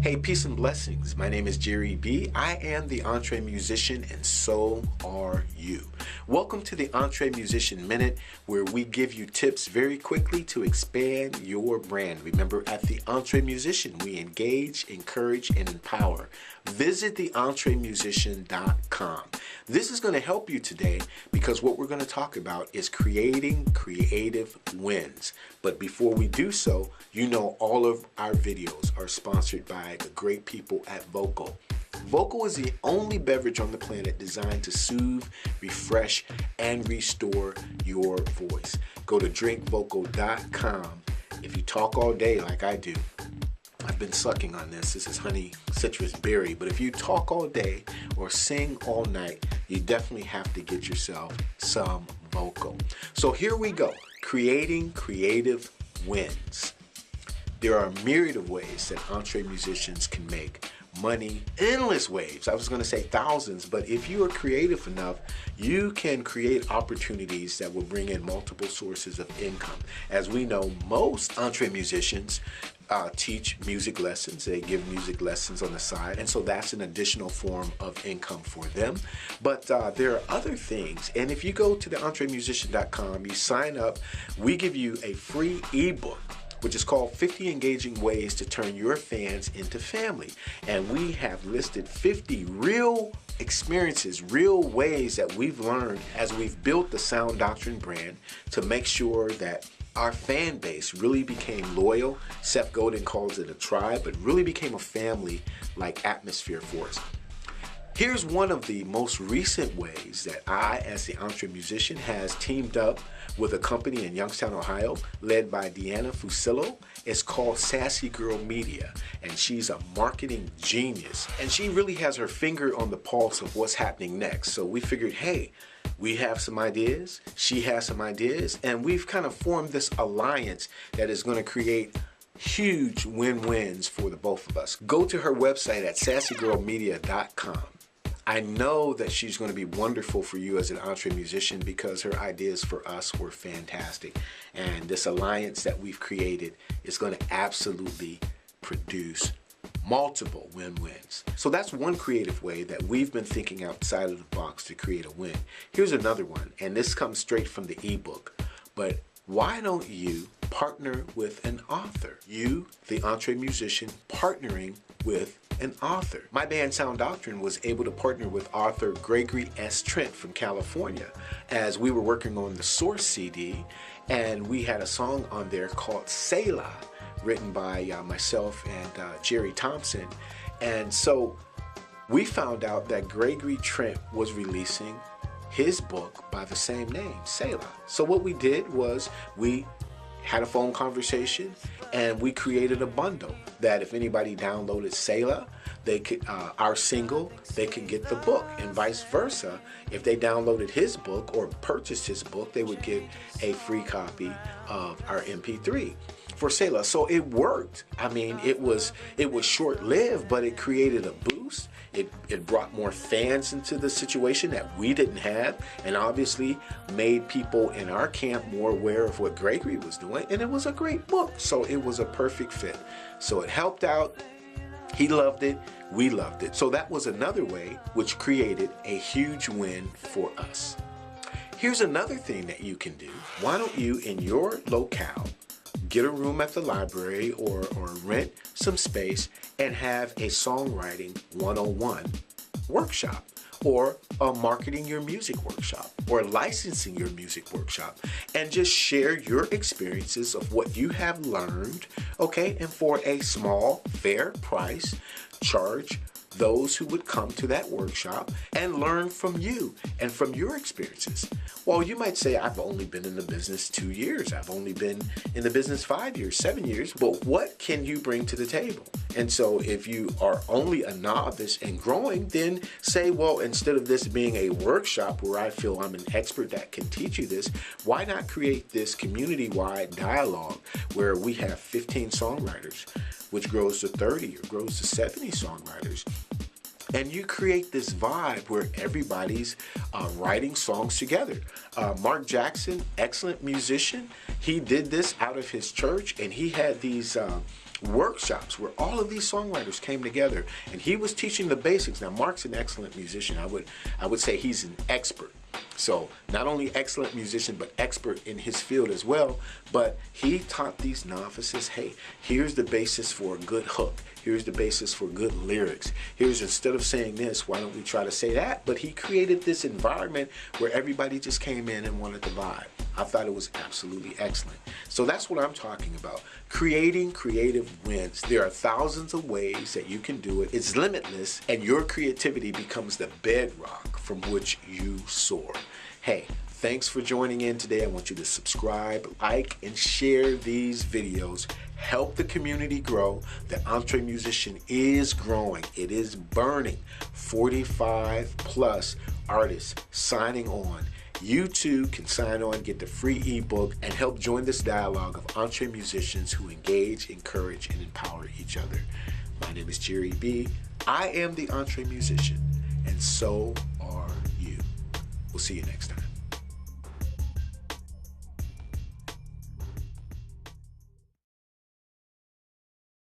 Hey, peace and blessings. My name is Jere B. I am the EntreMusician, and so are you. Welcome to the EntreMusician Minute, where we give you tips very quickly to expand your brand. Remember, at the EntreMusician, we engage, encourage, and empower. Visit theentremusician.com. This is going to help you today because what we're going to talk about is creating creative wins. But before we do so, you know all of our videos are sponsored by the great people at Vocal. Vocal is the only beverage on the planet designed to soothe, refresh, and restore your voice. Go to drinkvocal.com. If you talk all day like I do, I've been sucking on this. This is honey citrus berry. But if you talk all day or sing all night, you definitely have to get yourself some Vocal. So here we go. Creating creative wins. There are a myriad of ways that EntreMusicians can make money, endless ways. I was going to say thousands, but if you are creative enough, you can create opportunities that will bring in multiple sources of income. As we know, most EntreMusicians teach music lessons. They give music lessons on the side, and so that's an additional form of income for them. But there are other things, and if you go to the EntreMusician.com, you sign up, we give you a free ebook which is called 50 Engaging Ways to Turn Your Fans into Family. And we have listed 50 real experiences, real ways that we've learned as we've built the Sound Doctrine brand to make sure that our fan base really became loyal. Seth Godin calls it a tribe, but really became a family-like atmosphere for us. Here's one of the most recent ways that I, as the EntreMusician, has teamed up with a company in Youngstown, Ohio, led by Deanna Fusillo. It's called Sassy Girl Media, and she's a marketing genius. And she really has her finger on the pulse of what's happening next. So we figured, hey, we have some ideas, she has some ideas, and we've kind of formed this alliance that is going to create huge win-wins for the both of us. Go to her website at sassygirlmedia.com. I know that she's going to be wonderful for you as an EntreMusician because her ideas for us were fantastic. And this alliance that we've created is going to absolutely produce multiple win-wins. So that's one creative way that we've been thinking outside of the box to create a win. Here's another one, and this comes straight from the ebook. But why don't you partner with an author? You, the EntreMusician, partnering with an author. My band Sound Doctrine was able to partner with author Gregory S. Trent from California as we were working on the Source CD, and we had a song on there called Selah, written by myself and Jerry Thompson. And so we found out that Gregory Trent was releasing his book by the same name, Selah. So what we did was we had a phone conversation and we created a bundle that if anybody downloaded Selah, they could our single, they could get the book, and vice versa. If they downloaded his book or purchased his book, they would get a free copy of our MP3 for Selah. So it worked. I mean, it was short-lived, but it created a boost. It brought more fans into the situation that we didn't have, and obviously made people in our camp more aware of what Gregory was doing, and it was a great book. So it was a perfect fit. So it helped out. He loved it. We loved it. So that was another way which created a huge win for us. Here's another thing that you can do. Why don't you, in your locale, get a room at the library or rent some space and have a songwriting 101 workshop, or a marketing your music workshop, or licensing your music workshop, and just share your experiences of what you have learned, okay, and for a small, fair price, charge those who would come to that workshop and learn from you and from your experiences. Well, you might say, I've only been in the business 2 years. I've only been in the business 5 years, 7 years. But what can you bring to the table? And so if you are only a novice and growing, then say, well, instead of this being a workshop where I feel I'm an expert that can teach you this, why not create this community-wide dialogue where we have 15 songwriters, which grows to 30 or grows to 70 songwriters. And you create this vibe where everybody's writing songs together. Mark Jackson, excellent musician, he did this out of his church, and he had these workshops where all of these songwriters came together, and he was teaching the basics. Now, Mark's an excellent musician. I would say he's an expert. So not only excellent musician, but expert in his field as well. But he taught these novices, hey, here's the basis for a good hook. Here's the basis for good lyrics. Here's, instead of saying this, why don't we try to say that? But he created this environment where everybody just came in and wanted to vibe. I thought it was absolutely excellent. So that's what I'm talking about. Creating creative wins. There are thousands of ways that you can do it. It's limitless, and your creativity becomes the bedrock from which you soar. Hey, thanks for joining in today. I want you to subscribe, like, and share these videos. Help the community grow. The EntreMusician is growing. It is burning. 45 plus artists signing on. You too can sign on, get the free ebook, and help join this dialogue of EntreMusicians who engage, encourage, and empower each other. My name is Jere B. I am the EntreMusician, and so are you. We'll see you next time.